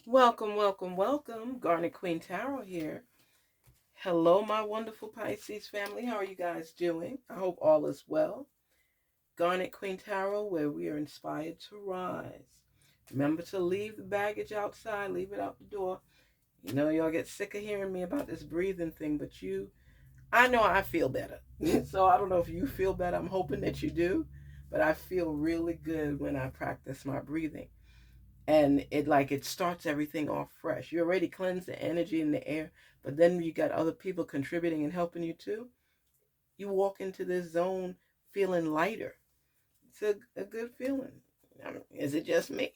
Welcome, welcome, welcome. Garnetqueentarot here. Hello, my wonderful Pisces family. How are you guys doing? I hope all is well. Garnet Queen Tarot, where we are inspired to rise. Remember to leave the baggage outside, leave it out the door. You know, y'all get sick of hearing me about this breathing thing, but I know I feel better. So I don't know if you feel better. I'm hoping that you do. But I feel really good when I practice my breathing. And it starts everything off fresh. You already cleanse the energy in the air, but then you got other people contributing and helping you too. You walk into this zone feeling lighter. It's a good feeling. Is it just me?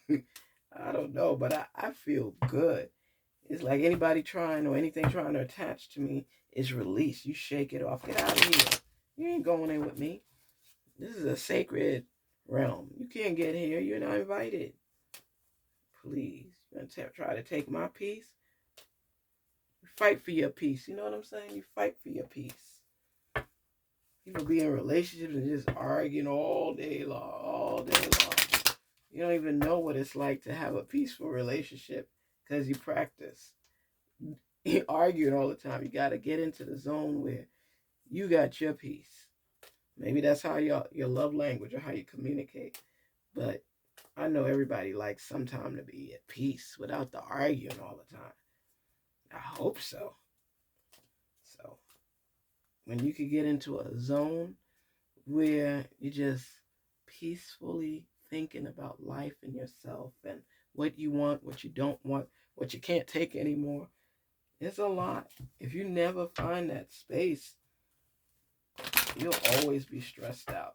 I don't know, but I feel good. It's like anybody trying or anything trying to attach to me is released. You shake it off. Get out of here. You ain't going in with me. This is a sacred realm. You can't get here. You're not invited. Please. You're going to try to take my peace? You fight for your peace. You know what I'm saying? You fight for your peace. People be in relationships and just arguing all day long, all day long. You don't even know what it's like to have a peaceful relationship because you practice. You arguing all the time. You got to get into the zone where you got your peace. Maybe that's how your love language or how you communicate. But I know everybody likes some time to be at peace without the arguing all the time. I hope so. So when you could get into a zone where you're just peacefully thinking about life and yourself and what you want, what you don't want, what you can't take anymore, it's a lot. If you never find that space, you'll always be stressed out.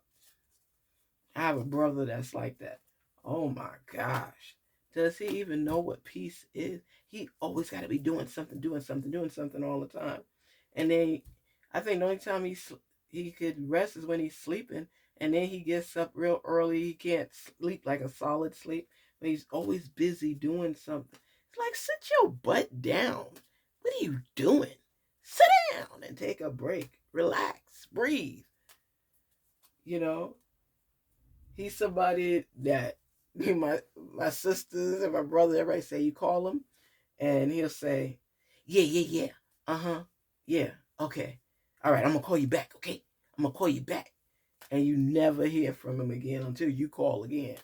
I have a brother that's like that. Oh my gosh. Does he even know what peace is? He always got to be doing something, doing something, doing something all the time. And then I think the only time he could rest is when he's sleeping. And then he gets up real early. He can't sleep like a solid sleep, but he's always busy doing something. It's like, sit your butt down. What are you doing? Sit down and take a break. Relax. Breathe. You know, he's somebody that my sisters and my brother, everybody say you call him, and he'll say, "Yeah, yeah, yeah, yeah, okay, all right, I'm gonna call you back, okay, I'm gonna call you back," and you never hear from him again until you call again.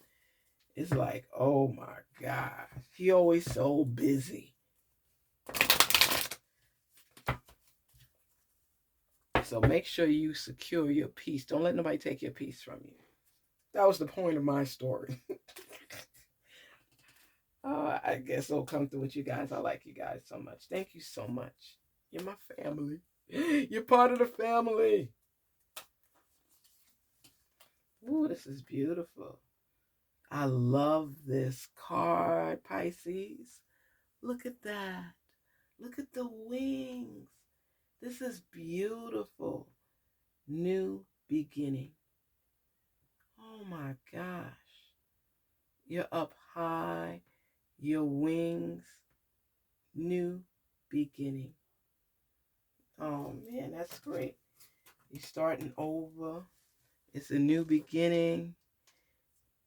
It's like, oh my gosh, he always so busy. So make sure you secure your peace. Don't let nobody take your peace from you. That was the point of my story. I guess I'll come through with you guys. I like you guys so much. Thank you so much. You're my family. You're part of the family. Ooh, this is beautiful. I love this card, Pisces. Look at that. Look at the wings. This is beautiful. New beginning. Oh my gosh. You're up high. Your wings. New beginning. Oh man, that's great. You're starting over. It's a new beginning.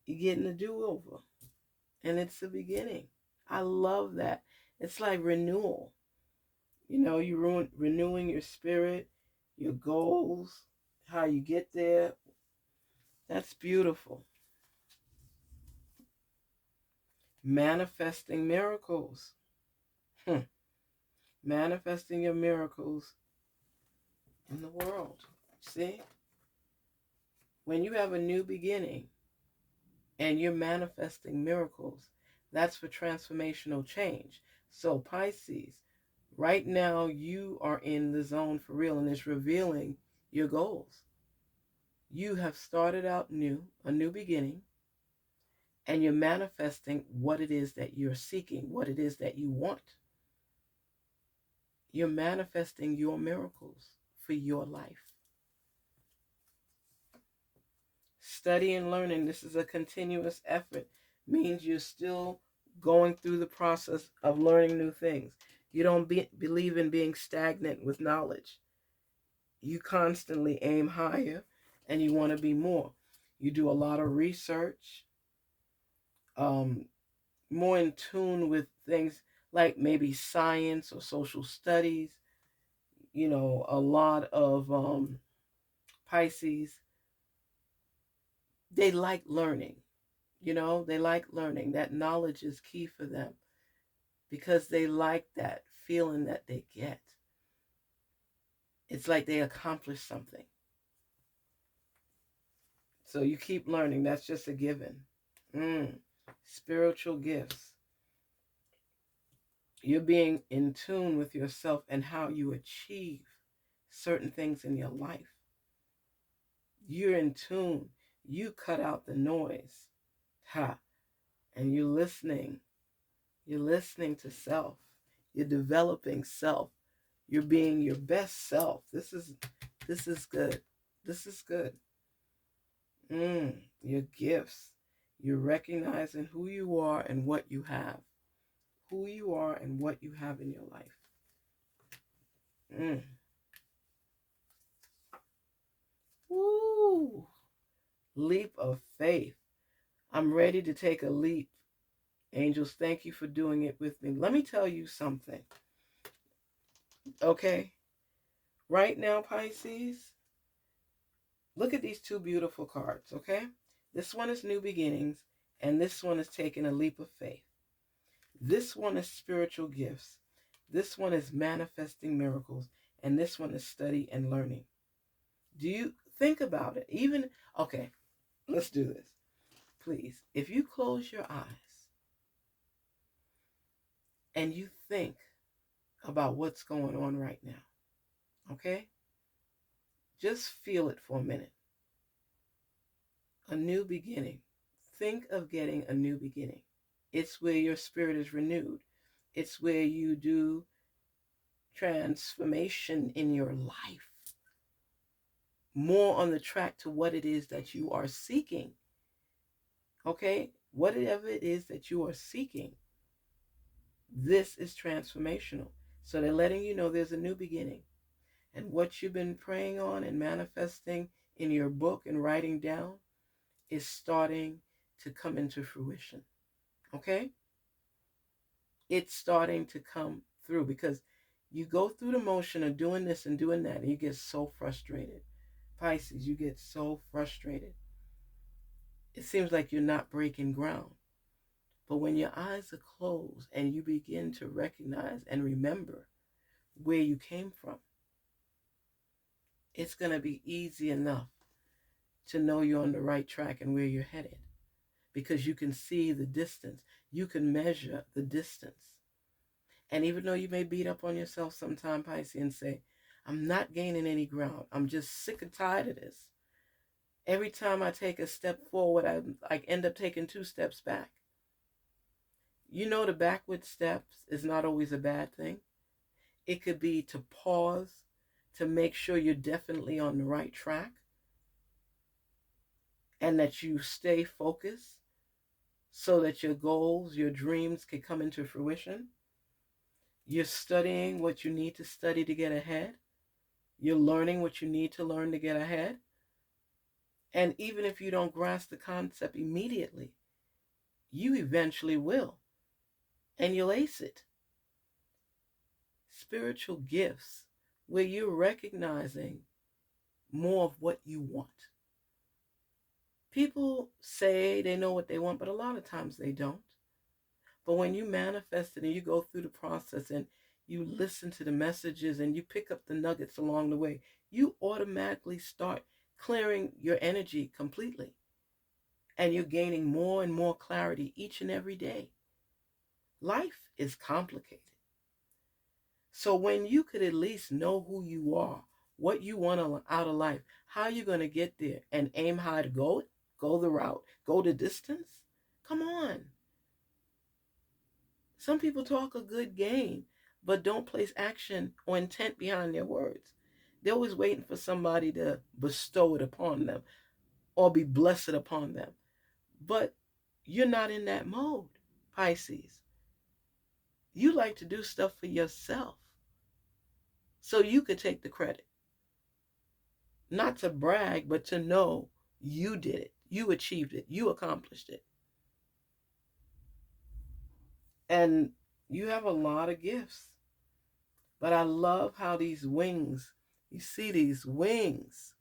You're getting a do-over. And it's the beginning. I love that. It's like renewal. You know, you're renewing your spirit, your goals, how you get there. That's beautiful. Manifesting miracles. Manifesting your miracles in the world. See? When you have a new beginning and you're manifesting miracles, that's for transformational change. So, Pisces, right now you are in the zone for real, and it's revealing your goals. You have started out new, a new beginning, and you're manifesting what it is that you're seeking, what it is that you want. You're manifesting your miracles for your life. Study and learning, this is a continuous effort, means you're still going through the process of learning new things. You don't believe in being stagnant with knowledge. You constantly aim higher and you want to be more. You do a lot of research. more in tune with things like maybe science or social studies. You know, a lot of Pisces, they like learning. You know, they like learning. That knowledge is key for them because they like that feeling that they get. It's like they accomplished something. So you keep learning. That's just a given. Spiritual gifts. You're being in tune with yourself and how you achieve certain things in your life. You're in tune. You cut out the noise. Ha. And you're listening. You're listening to self. You're developing self. You're being your best self. This is good. This is good. Your gifts. You're recognizing who you are and what you have. Who you are and what you have in your life. Woo! Leap of faith. I'm ready to take a leap. Angels, thank you for doing it with me. Let me tell you something. Okay? Right now, Pisces, look at these two beautiful cards, okay? This one is new beginnings, and this one is taking a leap of faith. This one is spiritual gifts. This one is manifesting miracles, and this one is study and learning. Do you think about it? Okay, let's do this. Please, if you close your eyes and you think about what's going on right now, okay? Just feel it for a minute. A new beginning. Think of getting a new beginning. It's where your spirit is renewed. It's where you do transformation in your life. More on the track to what it is that you are seeking. Okay? Whatever it is that you are seeking, this is transformational. So they're letting you know there's a new beginning. And what you've been praying on and manifesting in your book and writing down is starting to come into fruition. Okay? It's starting to come through because you go through the motion of doing this and doing that and you get so frustrated. Pisces, you get so frustrated. It seems like you're not breaking ground. But when your eyes are closed and you begin to recognize and remember where you came from, it's going to be easy enough to know you're on the right track and where you're headed because you can see the distance. You can measure the distance. And even though you may beat up on yourself sometime, Pisces, and say, I'm not gaining any ground. I'm just sick and tired of this. Every time I take a step forward, I end up taking 2 steps back. You know, the backward steps is not always a bad thing. It could be to pause, to make sure you're definitely on the right track, and that you stay focused so that your goals, your dreams can come into fruition. You're studying what you need to study to get ahead. You're learning what you need to learn to get ahead. And even if you don't grasp the concept immediately, you eventually will. And you'll ace it. Spiritual gifts, where you're recognizing more of what you want. People say they know what they want, but a lot of times they don't. But when you manifest it and you go through the process and you listen to the messages and you pick up the nuggets along the way, you automatically start clearing your energy completely. And you're gaining more and more clarity each and every day. Life is complicated. So when you could at least know who you are, what you want out of life, how you're going to get there, and aim high to go the route, go the distance, come on. Some people talk a good game, but don't place action or intent behind their words. They're always waiting for somebody to bestow it upon them or be blessed upon them. But you're not in that mode, Pisces. You like to do stuff for yourself so you could take the credit. Not to brag, but to know you did it. You achieved it. You accomplished it. And you have a lot of gifts. But I love how these wings, you see these wings.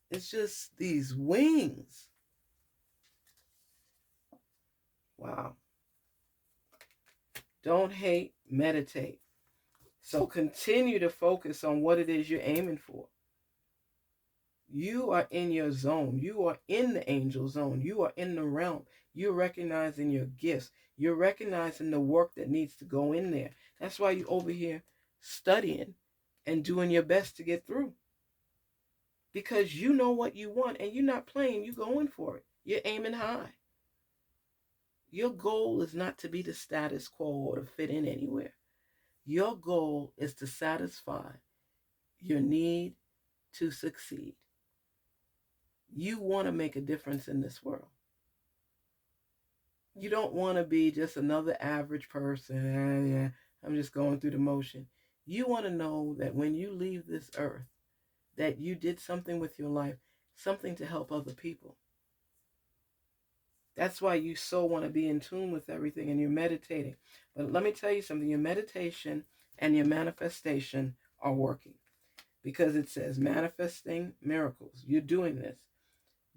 It's just these wings. Wow. Don't hate, meditate. So continue to focus on what it is you're aiming for. You are in your zone. You are in the angel zone. You are in the realm. You're recognizing your gifts. You're recognizing the work that needs to go in there. That's why you're over here studying and doing your best to get through. Because you know what you want and you're not playing. You're going for it. You're aiming high. Your goal is not to be the status quo or to fit in anywhere. Your goal is to satisfy your need to succeed. You want to make a difference in this world. You don't want to be just another average person. Yeah, I'm just going through the motion. You want to know that when you leave this earth, that you did something with your life, something to help other people. That's why you so want to be in tune with everything and you're meditating. But let me tell you something, your meditation and your manifestation are working. Because it says manifesting miracles. You're doing this.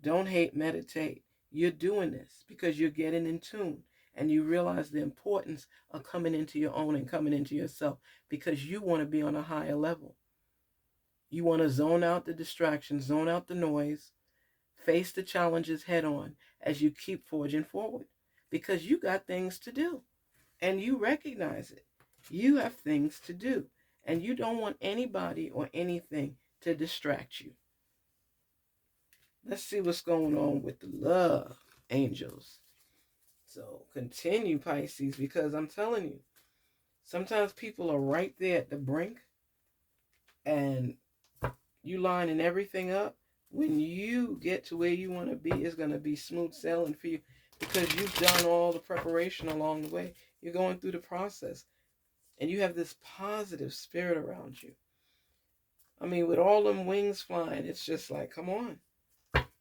Don't hate, meditate. You're doing this because you're getting in tune and you realize the importance of coming into your own and coming into yourself because you want to be on a higher level. You want to zone out the distractions, zone out the noise, face the challenges head on as you keep forging forward because you got things to do and you recognize it. You have things to do and you don't want anybody or anything to distract you. Let's see what's going on with the love angels. So continue, Pisces, because I'm telling you, sometimes people are right there at the brink and you lining everything up. When you get to where you want to be, it's going to be smooth sailing for you because you've done all the preparation along the way. You're going through the process and you have this positive spirit around you. I mean, with all them wings flying, it's just like, come on.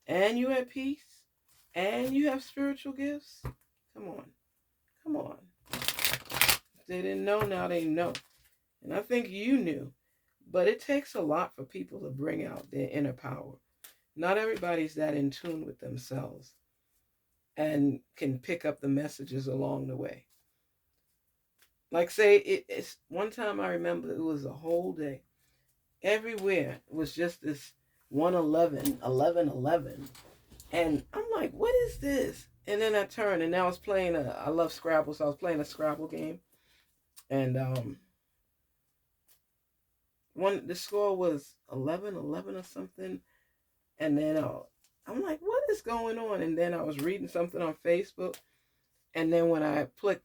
And you have peace. And you have spiritual gifts. Come on. Come on. If they didn't know, now they know. And I think you knew. But it takes a lot for people to bring out their inner power. Not everybody's that in tune with themselves and can pick up the messages along the way. Like say, it's one time I remember it was a whole day. Everywhere it was just this 111, 11, and I'm like, what is this? And then I turned, and now I was playing I love Scrabble, so I was playing a Scrabble game. And the score was 11 or something. And then I'm like, what is going on? And then I was reading something on Facebook. And then when I click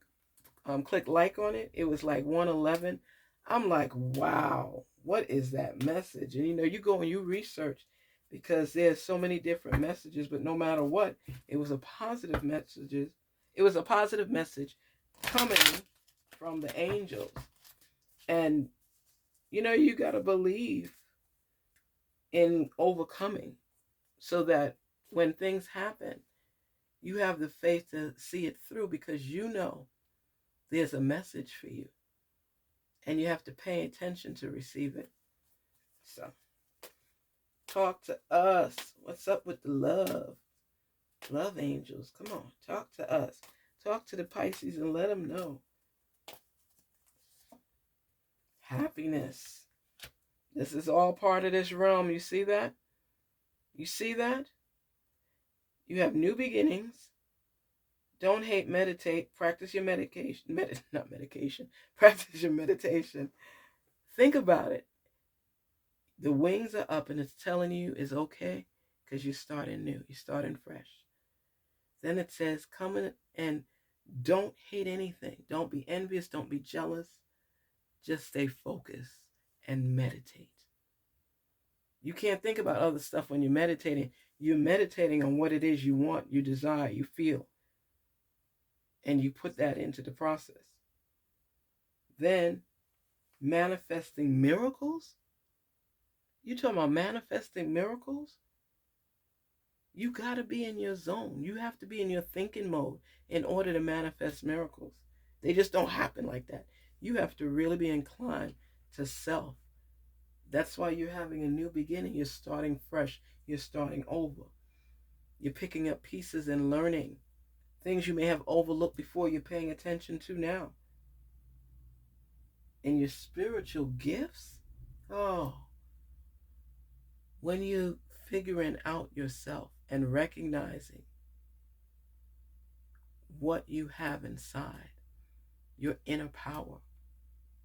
like on it, it was like 111. I'm like, wow, what is that message? And you go and you research because there's so many different messages, but no matter what, it was a positive message. It was a positive message coming from the angels. And you got to believe in overcoming so that when things happen, you have the faith to see it through because there's a message for you. And you have to pay attention to receive it. So, talk to us. What's up with the love? Love angels. Come on, talk to us. Talk to the Pisces and let them know. Happiness. This is all part of this realm. You see that? You see that? You have new beginnings. Don't hate, meditate. Practice your medication. Not medication. Practice your meditation. Think about it. The wings are up and it's telling you it's okay because you're starting new. You're starting fresh. Then it says, come in and don't hate anything. Don't be envious. Don't be jealous. Just stay focused and meditate. You can't think about other stuff when you're meditating. You're meditating on what it is you want, you desire, you feel. And you put that into the process. Then, manifesting miracles? You talking about manifesting miracles? You got to be in your zone. You have to be in your thinking mode in order to manifest miracles. They just don't happen like that. You have to really be inclined to self. That's why you're having a new beginning. You're starting fresh. You're starting over. You're picking up pieces and learning things you may have overlooked before you're paying attention to now. And your spiritual gifts, oh, when you figuring out yourself and recognizing what you have inside, your inner power.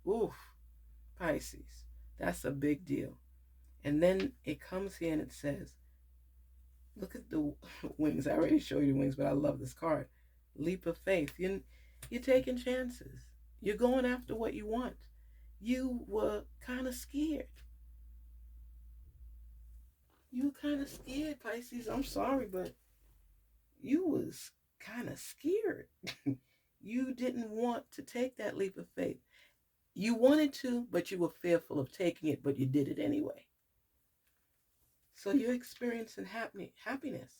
Oof, Pisces, that's a big deal. And then it comes here and it says, look at the wings. I already showed you the wings, but I love this card. Leap of faith. You're taking chances. You're going after what you want. You were kind of scared. You were kind of scared, Pisces. I'm sorry, but you was kind of scared. You didn't want to take that leap of faith. You wanted to, but you were fearful of taking it, but you did it anyway. So you're experiencing happiness.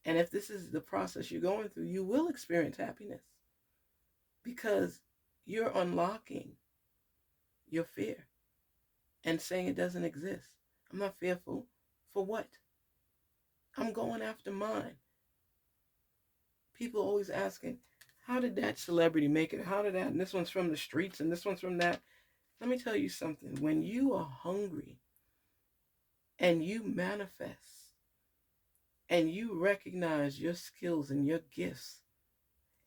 And if this is the process you're going through, you will experience happiness because you're unlocking your fear and saying it doesn't exist. I'm not fearful. For what? I'm going after mine. People always asking, how did that celebrity make it? How did that? And this one's from the streets and this one's from that. Let me tell you something. When you are hungry and you manifest and you recognize your skills and your gifts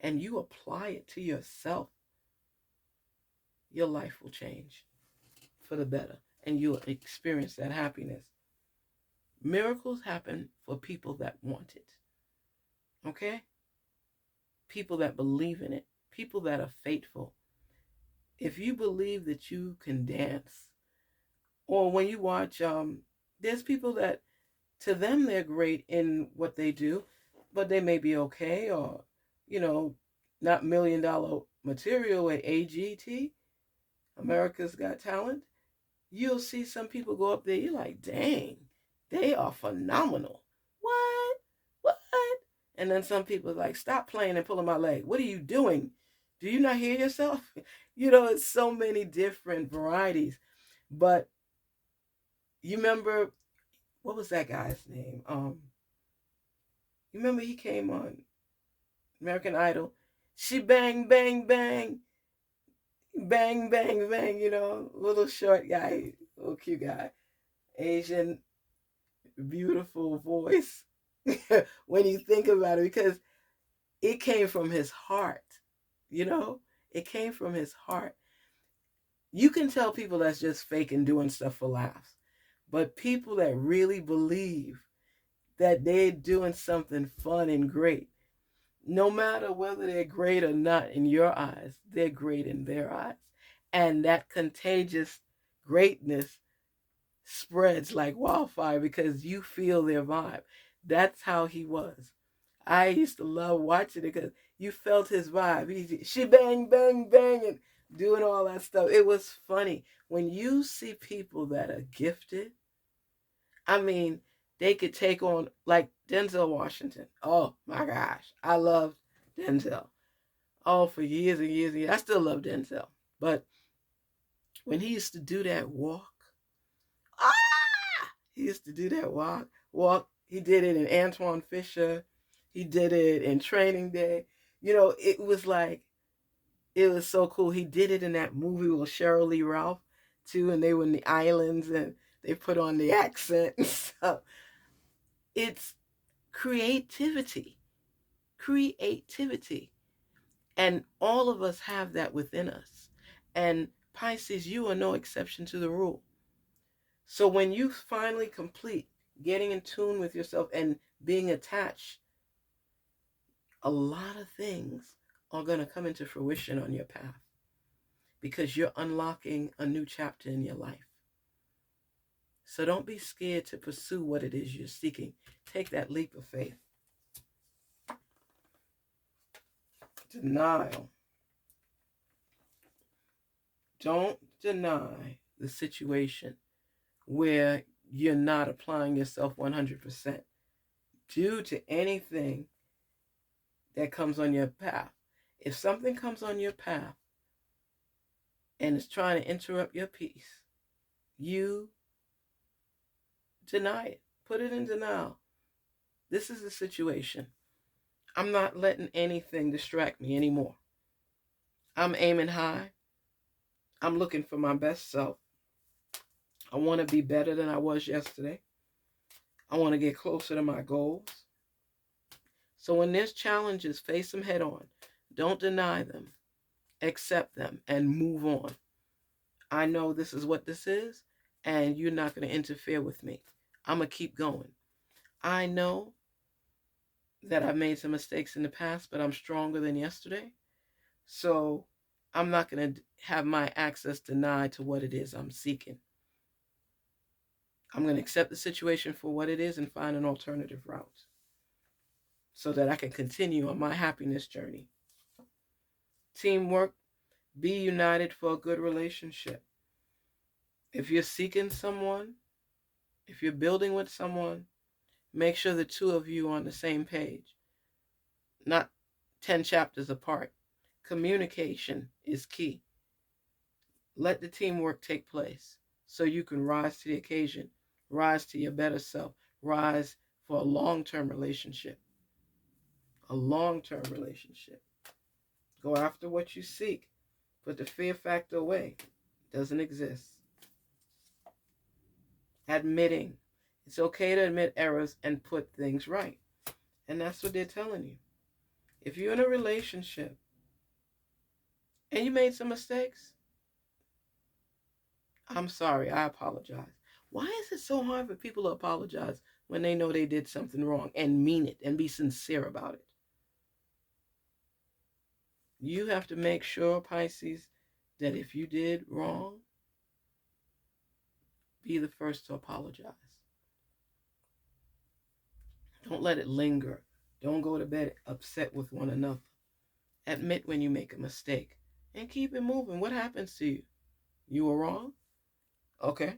and you apply it to yourself, your life will change for the better and you'll experience that happiness. Miracles happen for people that want it. Okay? People that believe in it. People that are faithful. If you believe that you can dance, or when you watch, there's people that, to them, they're great in what they do, but they may be okay, or, not $1 million material at AGT, America's Got Talent. You'll see some people go up there, you're like, dang, they are phenomenal. What? And then some people are like, stop playing and pulling my leg. What are you doing? Do you not hear yourself? It's so many different varieties. But you remember, what was that guy's name? You remember he came on American Idol? She bang, bang, bang. Bang, bang, bang, little short guy, little cute guy. Asian, beautiful voice. When you think about it, because it came from his heart, it came from his heart. You can tell people that's just fake and doing stuff for laughs, but people that really believe that they're doing something fun and great, no matter whether they're great or not in your eyes, they're great in their eyes. And that contagious greatness spreads like wildfire because you feel their vibe. That's how he was. I used to love watching it because you felt his vibe. She bang, bang, bang, and doing all that stuff. It was funny. When you see people that are gifted, I mean, they could take on, like Denzel Washington. Oh my gosh, I loved Denzel. Oh, for years and years and years. I still love Denzel. But when he used to do that walk, he used to do that walk. He did it in Antoine Fisher. He did it in Training Day. It was like, it was so cool. He did it in that movie with Cheryl Lee Ralph too, and they were in the islands and they put on the accent and stuff. It's creativity. And all of us have that within us. And Pisces, you are no exception to the rule. So when you finally complete getting in tune with yourself and being attached, a lot of things are going to come into fruition on your path because you're unlocking a new chapter in your life. So don't be scared to pursue what it is you're seeking. Take that leap of faith. Denial. Don't deny the situation where you're not applying yourself 100% due to anything that comes on your path. If something comes on your path and is trying to interrupt your peace, you deny it. Put it in denial. This is the situation. I'm not letting anything distract me anymore. I'm aiming high. I'm looking for my best self. I want to be better than I was yesterday. I want to get closer to my goals. So when there's challenges, face them head on. Don't deny them. Accept them and move on. I know this is what this is, and you're not going to interfere with me. I'm going to keep going. I know that I've made some mistakes in the past, but I'm stronger than yesterday. So I'm not going to have my access denied to what it is I'm seeking. I'm going to accept the situation for what it is and find an alternative route so that I can continue on my happiness journey. Teamwork, be united for a good relationship. If you're seeking someone, if you're building with someone, make sure the two of you are on the same page, not 10 chapters apart. Communication is key. Let the teamwork take place so you can rise to the occasion, rise to your better self, rise for a long-term relationship. A long-term relationship. Go after what you seek. Put the fear factor away. It doesn't exist. Admitting. It's okay to admit errors and put things right. And that's what they're telling you. If you're in a relationship and you made some mistakes, I'm sorry, I apologize. Why is it so hard for people to apologize when they know they did something wrong and mean it and be sincere about it? You have to make sure, Pisces, that if you did wrong, be the first to apologize. Don't let it linger. Don't go to bed upset with one another. Admit when you make a mistake and keep it moving. What happens to you? You were wrong? Okay.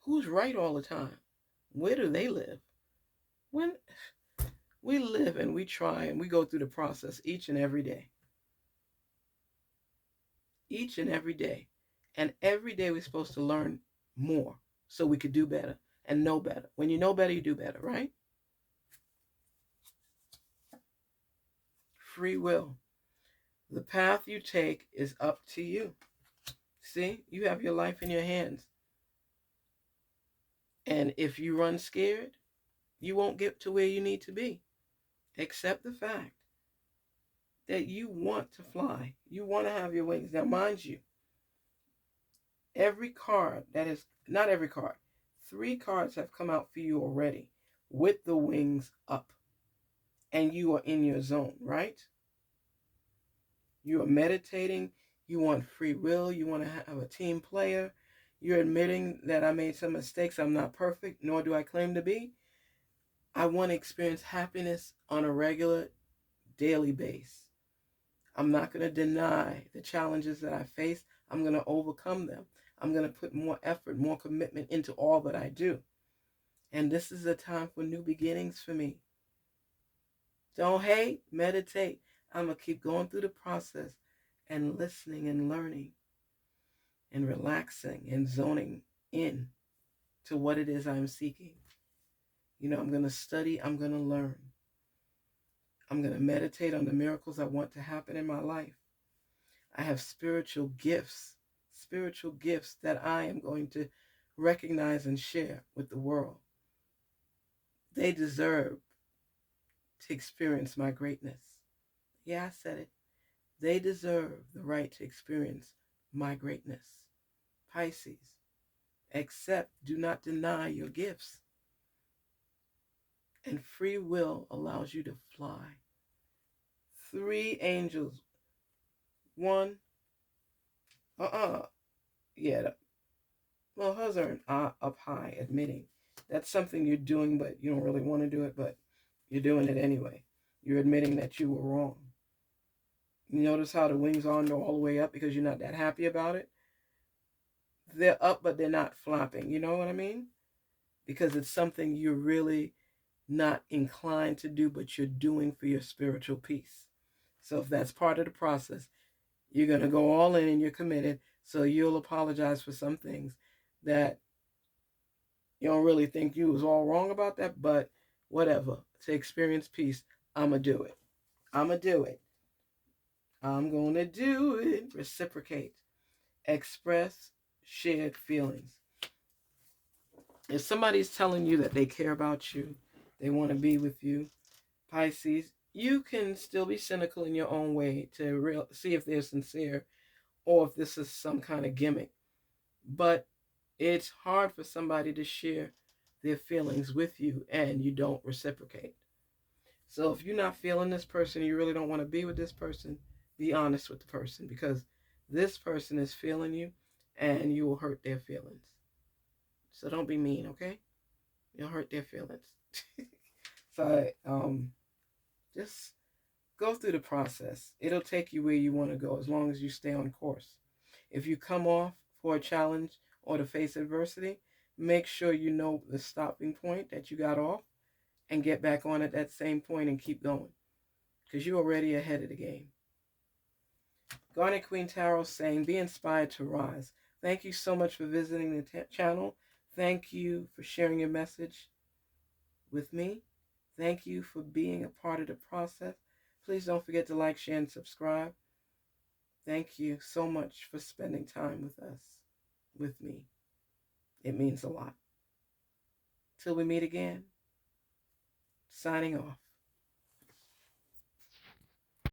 Who's right all the time? Where do they live? When we live and we try and we go through the process each and every day. Each and every day. And every day we're supposed to learn more so we could do better and know better. When you know better, you do better, right? Free will. The path you take is up to you. See, you have your life in your hands. And if you run scared, you won't get to where you need to be. Accept the fact that you want to fly. You want to have your wings. Now, mind you, every card that is, not every card, 3 cards have come out for you already with the wings up. And you are in your zone, right? You are meditating. You want free will. You want to have a team player. You're admitting that I made some mistakes. I'm not perfect, nor do I claim to be. I want to experience happiness on a regular, daily basis. I'm not going to deny the challenges that I face. I'm going to overcome them. I'm going to put more effort, more commitment into all that I do. And this is a time for new beginnings for me. Don't hate, meditate. I'm going to keep going through the process and listening and learning and relaxing and zoning in to what it is I'm seeking. You know, I'm going to study. I'm going to learn. I'm going to meditate on the miracles I want to happen in my life. I have spiritual gifts that I am going to recognize and share with the world. They deserve to experience my greatness. Yeah, I said it. They deserve the right to experience my greatness. Pisces, accept, do not deny your gifts. And free will allows you to fly. 3 angels. 1, yeah, well, hers are up high, admitting. That's something you're doing, but you don't really want to do it, but you're doing it anyway. You're admitting that you were wrong. You notice how the wings aren't all the way up because you're not that happy about it? They're up, but they're not flapping. You know what I mean? Because it's something you're really not inclined to do, but you're doing for your spiritual peace. So if that's part of the process, you're going to go all in and you're committed. So you'll apologize for some things that you don't really think you was all wrong about that, but whatever. To experience peace, I'm going to do it. I'm going to do it. I'm going to do it. Reciprocate. Express shared feelings. If somebody's telling you that they care about you, they want to be with you, Pisces, you can still be cynical in your own way to see if they're sincere or if this is some kind of gimmick. But it's hard for somebody to share their feelings with you and you don't reciprocate. So if you're not feeling this person, you really don't want to be with this person, be honest with the person, because this person is feeling you and you will hurt their feelings. So don't be mean, okay? You'll hurt their feelings. So just go through the process. It'll take you where you want to go as long as you stay on course. If you come off for a challenge or to face adversity, make sure you know the stopping point that you got off and get back on at that same point and keep going, because you're already ahead of the game. Garnet Queen Tarot saying, be inspired to rise. Thank you so much for visiting the channel. Thank you for sharing your message with me. Thank you for being a part of the process. Please don't forget to like, share, and subscribe. Thank you so much for spending time with us, with me. It means a lot. Till we meet again, signing off.